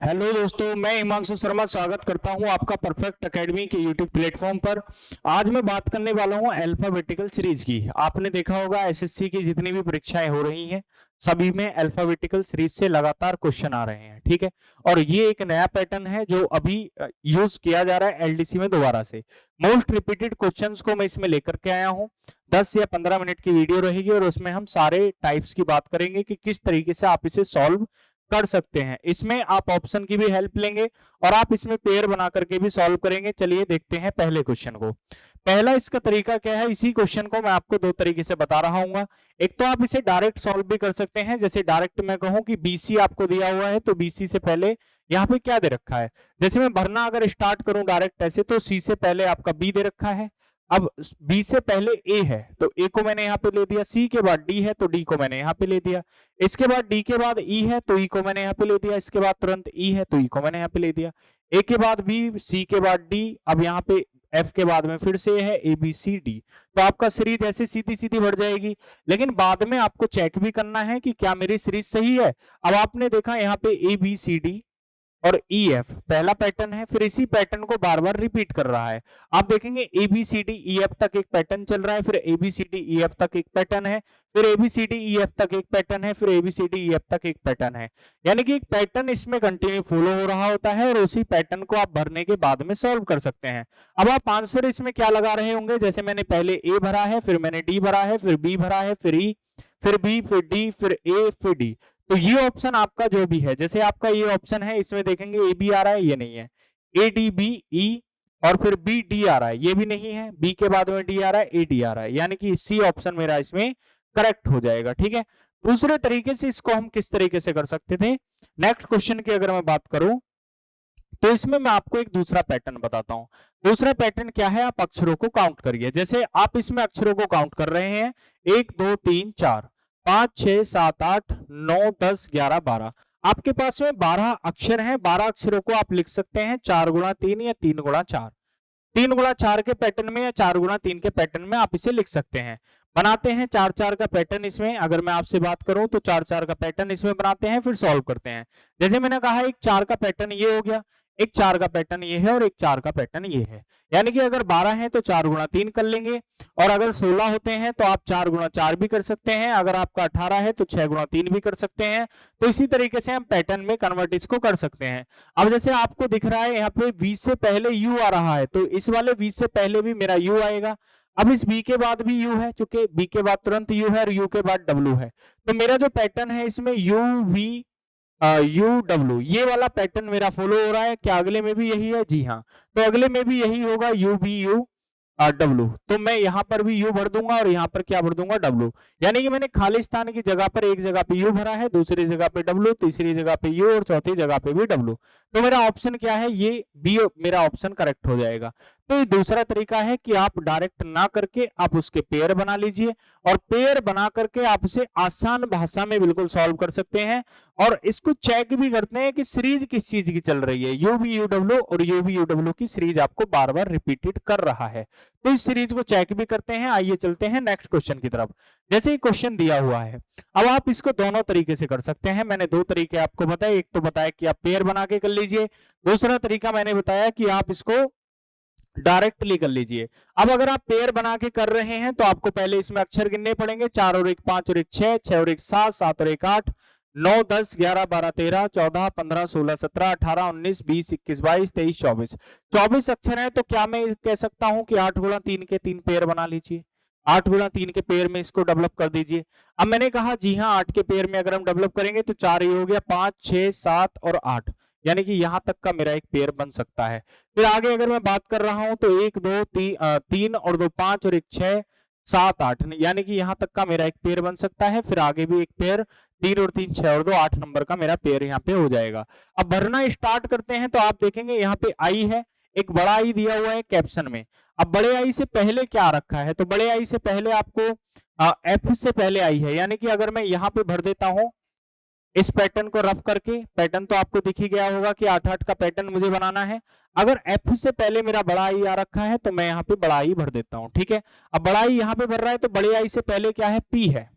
Hello दोस्तों, मैं हिमांशु शर्मा स्वागत करता हूं आपका परफेक्ट एकेडमी के यूट्यूब प्लेटफॉर्म पर। आज मैं बात करने वाला हूं अल्फाबेटिकल सीरीज की। आपने देखा होगा एसएससी की जितनी भी परीक्षाएं हो रही हैं सभी में अल्फाबेटिकल सीरीज से लगातार क्वेश्चन आ रहे हैं, ठीक है। और ये एक नया पैटर्न है जो अभी यूज किया जा रहा है एलडीसी में दोबारा से। मोस्ट रिपीटेड क्वेश्चंस को मैं इसमें लेकर के आया हूं। 10 या 15 मिनट की वीडियो रहेगी और उसमें हम सारे टाइप्स की बात करेंगे कि किस तरीके से आप इसे सॉल्व कर सकते हैं। इसमें आप ऑप्शन की भी हेल्प लेंगे और आप इसमें पेयर बना करके भी सॉल्व करेंगे। चलिए देखते हैं पहले क्वेश्चन को। पहला इसका तरीका क्या है, इसी क्वेश्चन को मैं आपको दो तरीके से बता रहा हूँ। एक तो आप इसे डायरेक्ट सॉल्व भी कर सकते हैं, जैसे डायरेक्ट मैं कहूं कि बीसी आपको दिया हुआ है तो बीसी से पहले यहाँ पे क्या दे रखा है। जैसे मैं भरना अगर स्टार्ट करूं डायरेक्ट ऐसे तो सी से पहले आपका बी दे रखा है। अब बी से पहले ए है तो ए को मैंने यहाँ पे ले दिया, सी के बाद डी है तो डी को मैंने यहाँ पे ले दिया, इसके बाद डी के बाद ई है तो ई को मैंने यहाँ पे ले दिया, इसके बाद तुरंत ई है तो ई को मैंने यहाँ पे ले दिया, ए के बाद बी, सी के बाद डी, अब यहाँ पे एफ के बाद में फिर से है ए बी सी डी। तो आपका सीरीज ऐसे सीधी सीधी बढ़ जाएगी। लेकिन बाद में आपको चेक भी करना है कि क्या मेरी सीरीज सही है। अब आपने देखा यहाँ पे ए बी सी डी और ई एफ पहला पैटर्न है, फिर इसी पैटर्न को बार बार रिपीट कर रहा है। आप देखेंगे A B C D E F तक एक पैटर्न चल रहा है, फिर A B C D E F तक एक पैटर्न है, फिर A B C D E F तक एक पैटर्न है, फिर A B C D E F तक एक पैटर्न है। यानी कि एक पैटर्न इसमें कंटिन्यू फॉलो हो रहा होता है और उसी पैटर्न को आप भरने के बाद में सॉल्व कर सकते हैं। अब आप आंसर इसमें क्या लगा रहे होंगे, जैसे मैंने पहले ए भरा है, फिर मैंने डी भरा है, फिर बी भरा है, फिर ई, फिर बी, फिर डी, फिर ए, फिर डी। तो ये ऑप्शन आपका जो भी है, जैसे आपका ये ऑप्शन है इसमें देखेंगे ए बी आ रहा है, ये नहीं है, ए डी बी ई और फिर बी डी आ रहा है, ये भी नहीं है, बी के बाद में डी आ रहा है, ए डी आ रहा है, यानी कि सी ऑप्शन मेरा इसमें करेक्ट हो जाएगा, ठीक है। दूसरे तरीके से इसको हम किस तरीके से कर सकते थे, नेक्स्ट क्वेश्चन की अगर मैं बात करूं तो इसमें मैं आपको एक दूसरा पैटर्न बताता हूं। दूसरा पैटर्न क्या है, आप अक्षरों को काउंट करिए। जैसे आप इसमें अक्षरों को काउंट कर रहे हैं 1 2 3 4 5 6 7 8 9 10 11 12। आपके पास में 12 अक्षर हैं। 12 अक्षरों को आप लिख सकते हैं 4 गुणा 3 या 3 गुणा 4। 3 गुणा 4 के पैटर्न में या 4 गुणा 3 के पैटर्न में आप इसे लिख सकते हैं। बनाते हैं 4 4 का पैटर्न इसमें, अगर मैं आपसे बात करूं तो 4 4 का पैटर्न इसमें बनाते हैं, फिर सॉल्व करते हैं। जैसे मैंने कहा एक 4 का पैटर्न ये हो गया, एक 4 का पैटर्न ये है और एक 4 का पैटर्न ये है। यानी कि अगर 12 है तो 4 गुणा 3 कर लेंगे, और अगर 16 होते हैं तो आप 4 गुणा 4 भी कर सकते हैं, अगर आपका 18 है तो 6 गुणा 3 भी कर सकते हैं। तो इसी तरीके से हम पैटर्न में कन्वर्ट इसको कर सकते हैं। अब जैसे आपको दिख रहा है यहाँ पे v से पहले u आ रहा है तो इस वाले v से पहले भी मेरा u आएगा। अब इस b के बाद भी u है, चूंकि b के बाद तुरंत u है और u के बाद w है, तो मेरा जो पैटर्न है इसमें u v यू डब्ल्यू ये वाला पैटर्न मेरा फॉलो हो रहा है। क्या अगले में भी यही है? जी हाँ, तो अगले में भी यही होगा यू बी यू डब्ल्यू। तो मैं यहाँ पर भी यू भर दूंगा और यहाँ पर क्या भर दूंगा? डब्ल्यू। यानी कि मैंने खाली स्थान की जगह पर एक जगह पे यू भरा है, दूसरी जगह पे डब्ल्यू, तीसरी जगह पे यू और चौथी जगह पे भी डब्ल्यू। तो मेरा ऑप्शन क्या है? ये बी मेरा ऑप्शन करेक्ट हो जाएगा। तो ये दूसरा तरीका है कि आप डायरेक्ट ना करके आप उसके पेयर बना लीजिए और पेयर बना करके आप उसे आसान भाषा में बिल्कुल सॉल्व कर सकते हैं और इसको चेक भी करते हैं कि सीरीज किस चीज की चल रही है। यू बी यू डब्ल्यू और यू बी यू डब्ल्यू की सीरीज आपको बार बार रिपीटेड कर रहा है, तो इस सीरीज को चेक भी करते हैं। आइए चलते हैं नेक्स्ट क्वेश्चन की तरफ। जैसे ही क्वेश्चन दिया हुआ है, अब आप इसको दोनों तरीके से कर सकते हैं। मैंने दो तरीके आपको बताए, एक तो बताया कि आप पेयर बना के कर लीजिए, दूसरा तरीका मैंने बताया कि आप इसको डायरेक्टली कर लीजिए। अब अगर आप पेयर बना के कर रहे हैं तो आपको पहले इसमें अक्षर गिनने पड़ेंगे। 4 और 1 5 और 1 6, 6 और 1 7, 7 और 1 8, 9 10 11 12 13 14 15 16 17 18 19 20 21 22 23 24 24 अक्षर है। तो क्या मैं कह सकता हूं कि 8 गुणा 3 के 3 पेयर बना लीजिए। 8 गुणा 3 के पेयर में इसको डेवलप कर दीजिए। अब मैंने कहा जी हाँ, 8 के पेयर में अगर हम डेवलप करेंगे तो 4 ये हो गया, 5 6 7 और 8, यानी कि यहां तक का मेरा एक पेयर बन सकता है। फिर आगे अगर मैं बात कर रहा हूं तो 1 2 3 और 2 5 और 1 6 7 8, यानी कि यहां तक का मेरा एक पेयर बन सकता है। फिर आगे भी एक पेयर, 3 और 3 6 और 2 8 नंबर का मेरा पेयर यहाँ पे हो जाएगा। अब भरना स्टार्ट करते हैं तो आप देखेंगे यहाँ पे आई है, एक बड़ा आई दिया हुआ है कैप्शन में। अब बड़े आई से पहले क्या रखा है? तो बड़े आई से पहले आपको एफ से पहले आई है, यानी कि अगर मैं यहाँ पे भर देता हूं इस पैटर्न को रफ करके, पैटर्न तो आपको दिख ही गया होगा कि 8-8 का पैटर्न मुझे बनाना है। अगर एफ से पहले मेरा बड़ा आई आ रखा है तो मैं यहाँ पे बड़ा आई भर देता हूं, ठीक है। अब बड़ा आई यहाँ पे भर रहा है तो बड़े आई से पहले क्या है? पी है।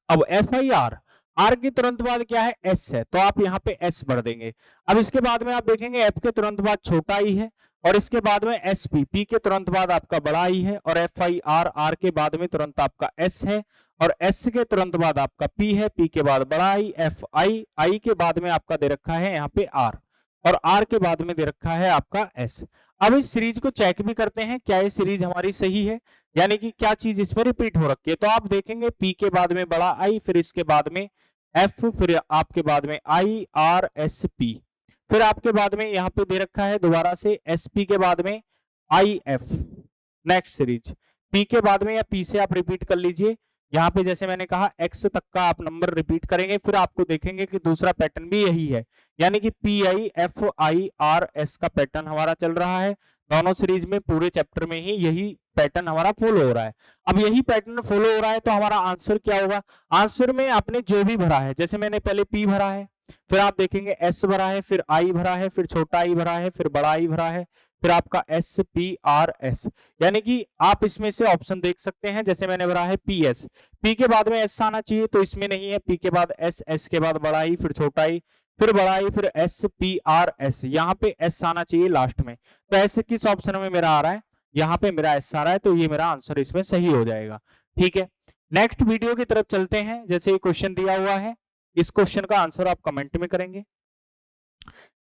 अब एफ आई आर आर के तुरंत बाद क्या है, एस है, तो आप यहाँ पे एस भर देंगे। अब इसके बाद में आप देखेंगे एफ के तुरंत बाद छोटा आई है, और इसके बाद में एस पी, पी के तुरंत बाद आपका बड़ा आई है, और एफ आई आर, आर के बाद में तुरंत आपका एस है, और एस के तुरंत बाद आपका पी है, पी के बाद बड़ा आई, एफ आई, आई के बाद में आपका दे रखा है यहाँ पे आर, और आर के बाद में दे रखा है आपका एस। अब इस सीरीज को चेक भी करते हैं क्या ये सीरीज हमारी सही है, यानी कि क्या चीज इसमें रिपीट हो रखी है। तो आप देखेंगे पी के बाद में बड़ा आई, फिर इसके बाद में एफ, फिर आपके बाद में आई आर एस पी, फिर आपके बाद में यहाँ पे दे रखा है दोबारा से एस पी के बाद में I F. Next series P के बाद में या पी से आप रिपीट कर लीजिए, यहाँ पे जैसे मैंने कहा एक्स तक का आप नंबर रिपीट करेंगे, फिर आपको देखेंगे कि दूसरा पैटर्न भी यही है, यानी कि P I F I R S का पैटर्न हमारा चल रहा है। दोनों सीरीज में पूरे चैप्टर में ही यही पैटर्न हमारा फॉलो हो रहा है। अब यही पैटर्न फॉलो हो रहा है तो हमारा आंसर क्या होगा, आंसर में आपने जो भी भरा है, जैसे मैंने पहले पी भरा है, फिर आप देखेंगे एस भरा है, फिर आई भरा है, फिर छोटा आई भरा है, फिर बड़ा आई भरा है, फिर आपका एस पी आर एस, यानी कि आप इसमें से ऑप्शन देख सकते हैं, जैसे मैंने भरा है पी एस, पी के बाद में एस आना चाहिए तो इसमें नहीं है, पी के बाद एस, एस के बाद बड़ा आई, फिर छोटा आई, फिर बड़ा आई, फिर एस पी आर एस, यहाँ पे एस आना चाहिए लास्ट में। तो एस किस ऑप्शन में मेरा आ रहा है, यहाँ पे मेरा एस आ रहा है, तो ये मेरा आंसर इसमें सही हो जाएगा। ठीक है, नेक्स्ट वीडियो की तरफ चलते हैं। जैसे ये क्वेश्चन दिया हुआ है, इस क्वेश्चन का आंसर आप कमेंट में करेंगे,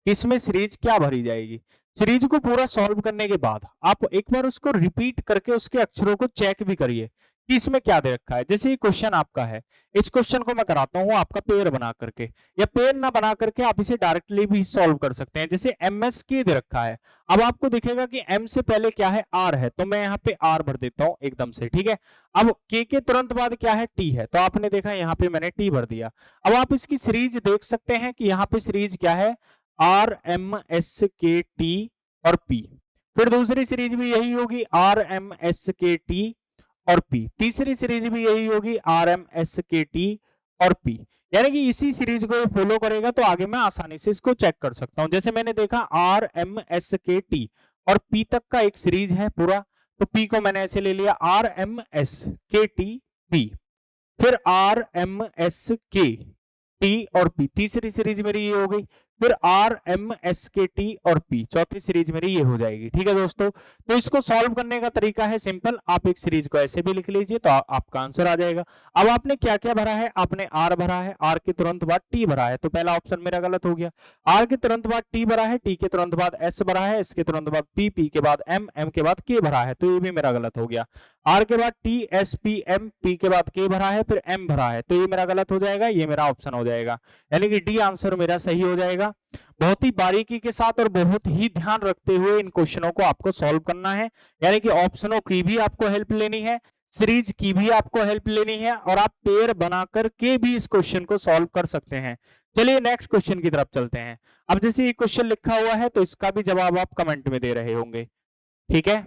इसमें सीरीज क्या भरी जाएगी। सीरीज को पूरा सॉल्व करने के बाद आप एक बार उसको रिपीट करके उसके अक्षरों को चेक भी करिए कि इसमें क्या दे रखा है। जैसे ये क्वेश्चन आपका है, इस क्वेश्चन को मैं कराता हूं आपका पेयर बना करके, या पेयर ना बना करके आप इसे डायरेक्टली भी सॉल्व कर सकते हैं। जैसे एम एस के दे रखा है, अब आपको दिखेगा कि एम से पहले क्या है, आर है, तो मैं यहाँ पे आर भर देता हूं एकदम से। ठीक है, अब के तुरंत बाद क्या है, टी है, तो आपने देखा यहाँ पे मैंने टी भर दिया। अब आप इसकी सीरीज देख सकते हैं कि यहाँ पे सीरीज क्या है, आर एम एस के टी और पी, फिर दूसरी सीरीज भी यही होगी आर एम एस के टी और पी, तीसरी सीरीज भी यही होगी आर एम एस के टी और पी, यानी कि इसी सीरीज को फॉलो करेगा तो आगे मैं आसानी से इसको चेक कर सकता हूं। जैसे मैंने देखा आर एम एस के टी और पी तक का एक सीरीज है पूरा, तो पी को मैंने ऐसे ले लिया आर एम एस के टी पी, फिर आर एम एस के टी और पी, तीसरी सीरीज मेरी ये हो गई, फिर आर एम एस के टी और पी, चौथी सीरीज मेरी ये हो जाएगी। ठीक है दोस्तों, तो इसको सॉल्व करने का तरीका है सिंपल, आप एक सीरीज को ऐसे भी लिख लीजिए तो आपका आंसर आ जाएगा। अब आपने क्या क्या भरा है, आपने आर भरा है, आर के तुरंत बाद टी भरा है, तो पहला ऑप्शन मेरा गलत हो गया। आर के तुरंत बाद टी भरा है, टी के तुरंत बाद एस भरा है, एस के तुरंत बाद पी, पी के बाद एम, एम के बाद के भरा है, तो ये भी मेरा गलत हो गया। आर के बाद T S P M, P के बाद के भरा है, फिर एम भरा है, तो ये मेरा गलत हो जाएगा, ये मेरा ऑप्शन हो जाएगा, यानी कि डी आंसर मेरा सही हो जाएगा। बहुत ही बारीकी के साथ और बहुत ही ध्यान रखते हुए इन क्वेश्चनों को आपको सॉल्व करना है, यानी कि ऑप्शनों की भी आपको हेल्प लेनी है, सीरीज की भी आपको हेल्प लेनी है, और आप पेयर बनाकर के भी इस क्वेश्चन को सॉल्व कर सकते हैं। चलिए नेक्स्ट क्वेश्चन की तरफ चलते हैं। अब जैसे ये क्वेश्चन लिखा हुआ है तो इसका भी जवाब आप कमेंट में दे रहे होंगे, ठीक है,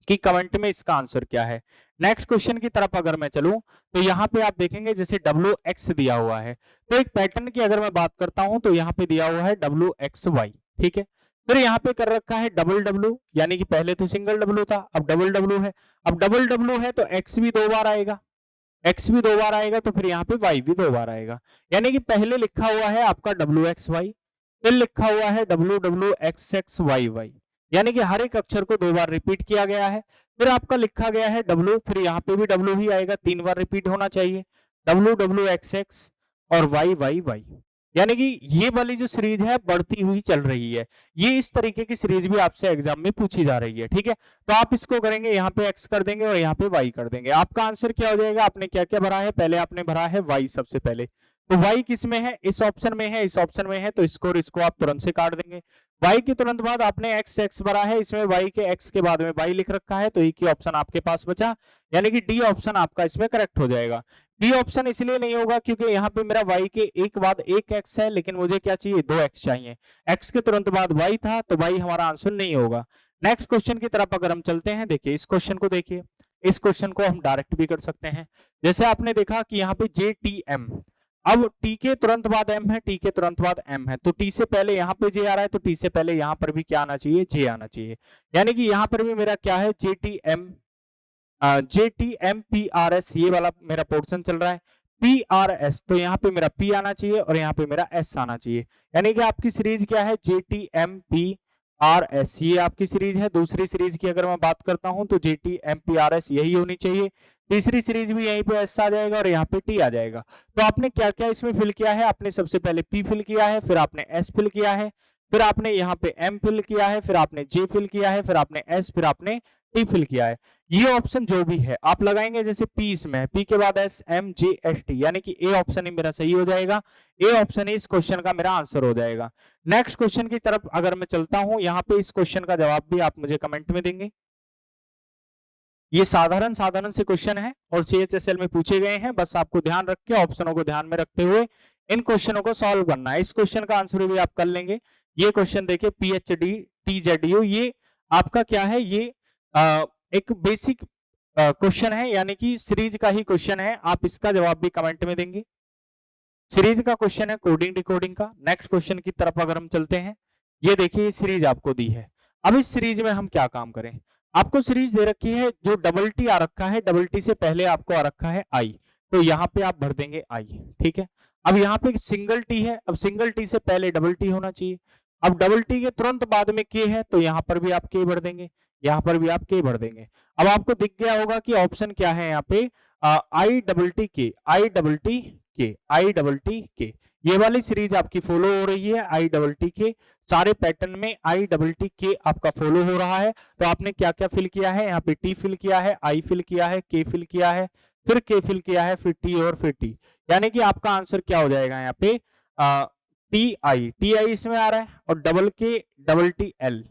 कि कमेंट में इसका आंसर क्या है। नेक्स्ट क्वेश्चन की तरफ अगर मैं चलूं तो यहाँ पे आप देखेंगे जैसे डब्ल्यू एक्स दिया हुआ है, तो एक पैटर्न की अगर मैं बात करता हूं तो यहाँ पे दिया हुआ है डब्ल्यू एक्स वाई, ठीक है, फिर यहाँ पे कर रखा है डबल डब्ल्यू, यानी कि पहले तो सिंगल डब्ल्यू था, अब डबल डब्ल्यू है, अब डबल डब्ल्यू है तो एक्स भी 2 बार आएगा, एक्स भी 2 बार आएगा, तो फिर यहाँ पे वाई भी 2 बार आएगा, यानी कि पहले लिखा हुआ है आपका डब्ल्यू एक्स वाई, फिर लिखा हुआ है W W X X Y Y, यानी कि हर एक अक्षर को 2 बार रिपीट किया गया है। फिर आपका लिखा गया है डब्ल्यू, फिर यहाँ पे भी डब्ल्यू ही आएगा, 3 बार रिपीट होना चाहिए, डब्ल्यू डब्ल्यू एक्स एक्स और वाई वाई वाई, यानी कि ये वाली जो सीरीज है बढ़ती हुई चल रही है। ये इस तरीके की सीरीज भी आपसे एग्जाम में पूछी जा रही है, ठीक है, तो आप इसको करेंगे, यहाँ पे एक्स कर देंगे और यहाँ पे वाई कर देंगे। आपका आंसर क्या हो जाएगा, आपने क्या क्या भरा है, पहले आपने भरा है वाई सबसे पहले, तो वाई किस में है, इस ऑप्शन में है, इस ऑप्शन में है, तो इसको आप तुरंत से काट देंगे। वाई के तुरंत बाद आपने एक्स एक्स भरा है, इसमें वाई के एक्स के बाद में वाई लिख रखा है, तो एक ही ऑप्शन आपके पास बचा, यानी कि डी ऑप्शन आपका इसमें करेक्ट हो जाएगा। बी ऑप्शन इसलिए नहीं होगा क्योंकि यहाँ पे मेरा वाई के एक बाद एक एक्स है, लेकिन मुझे क्या चाहिए, 2 एक्स चाहिए, एक्स के तुरंत बाद वाई था, तो वाई हमारा आंसर नहीं होगा। नेक्स्ट क्वेश्चन की तरफ अगर हम चलते हैं, देखिए इस क्वेश्चन को देखिए, इस क्वेश्चन को हम डायरेक्ट भी कर सकते हैं। जैसे आपने देखा कि यहाँ पे जे टी एम, अब टी के तुरंत बाद एम है, टी के तुरंत बाद एम है, तो टी से पहले यहाँ पे जे आ रहा है, तो टी से पहले यहाँ पर भी क्या आना चाहिए, जे आना चाहिए, यानी कि यहाँ पर भी मेरा क्या है, J T M P R S, ये वाला मेरा पोर्शन चल रहा है। PRS, तो यहाँ पे मेरा P आना चाहिए और यहाँ पे मेरा S आना चाहिए। यानी कि आपकी सीरीज क्या है, JTMPRS, ये आपकी सीरीज है। दूसरी सीरीज की अगर मैं बात करता हूं तो JTMPRS यही होनी चाहिए। तीसरी सीरीज भी यहीं पे S आ जाएगा और यहाँ पे T आ जाएगा। तो आपने क्या क्या इसमें फिल किया है, आपने सबसे पहले P फिल किया है, फिर आपने S फिल किया है, फिर आपने यहाँ पे M फिल किया है, फिर आपने J फिल किया है, फिर आपने S, फिर आपने T फिल किया है। ये ऑप्शन जो भी है आप लगाएंगे, जैसे P इसमें है, P के बाद S M J S T, यानी कि ए ऑप्शन ही मेरा सही हो जाएगा। ए ऑप्शन ही इस क्वेश्चन का मेरा आंसर हो जाएगा। नेक्स्ट क्वेश्चन की तरफ अगर मैं चलता हूं, यहाँ पे इस क्वेश्चन का जवाब भी आप मुझे कमेंट में देंगे। ये साधारण साधारण से क्वेश्चन है और CHSL में पूछे गए हैं, बस आपको ध्यान रख के ऑप्शनों को ध्यान में रखते हुए इन क्वेश्चनों को सॉल्व करना है। इस क्वेश्चन का आंसर भी आप कर लेंगे। ये क्वेश्चन देखिए, PhD TZU, ये आपका क्या है, ये एक बेसिक क्वेश्चन है, यानी कि सीरीज का ही क्वेश्चन है। आप इसका जवाब भी कमेंट में देंगे। सीरीज का क्वेश्चन है कोडिंग डिकोडिंग का। नेक्स्ट क्वेश्चन की तरफ अगर हम चलते हैं, ये देखिए सीरीज आपको दी है। अब इस सीरीज में हम क्या काम करें, आपको सीरीज दे रखी है, जो डबल टी आ रखा है, डबल टी से पहले आपको आ रखा है आई, तो यहाँ पे आप भर देंगे आई, ठीक है। अब यहाँ पे सिंगल टी है, अब सिंगल टी से पहले डबल टी होना चाहिए। अब डबल टी के तुरंत बाद में के है, तो यहाँ पर भी आप के भर देंगे, यहाँ पर भी आप के भर देंगे। अब आपको दिख गया होगा कि ऑप्शन क्या है यहाँ पे, आई डबल टी के, आई डबल टी के, आई डबल टी के, ये वाली सीरीज आपकी फॉलो हो रही है। आई डबल टी के सारे पैटर्न में आई डबल टी के आपका फॉलो हो रहा है। तो आपने क्या क्या फिल किया है, यहाँ पे टी फिल किया है, आई फिल किया है, के फिल किया है, फिर के फिल किया है, फिर टी और फिर टी, यानी कि आपका आंसर क्या हो जाएगा यहाँ पे, टी आई इसमें आ रहा है और डबल के डबल टी एल,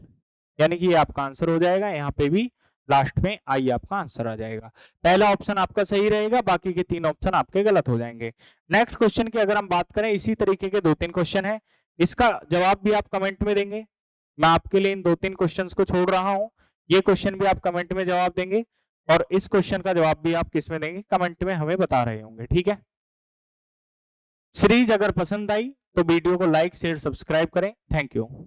यानी कि ये आपका आंसर हो जाएगा। यहाँ पे भी लास्ट में आई आपका आंसर आ जाएगा। पहला ऑप्शन आपका सही रहेगा, बाकी के 3 ऑप्शन आपके गलत हो जाएंगे। नेक्स्ट क्वेश्चन की अगर हम बात करें, इसी तरीके के 2-3 क्वेश्चन है, इसका जवाब भी आप कमेंट में देंगे। मैं आपके लिए इन 2-3 क्वेश्चंस को छोड़ रहा हूं, ये क्वेश्चन भी आप कमेंट में जवाब देंगे और इस क्वेश्चन का जवाब भी आप किस में देंगे, कमेंट में हमें बता रहे होंगे, ठीक है। सीरीज अगर पसंद आई तो वीडियो को लाइक शेयर सब्सक्राइब करें। Thank you.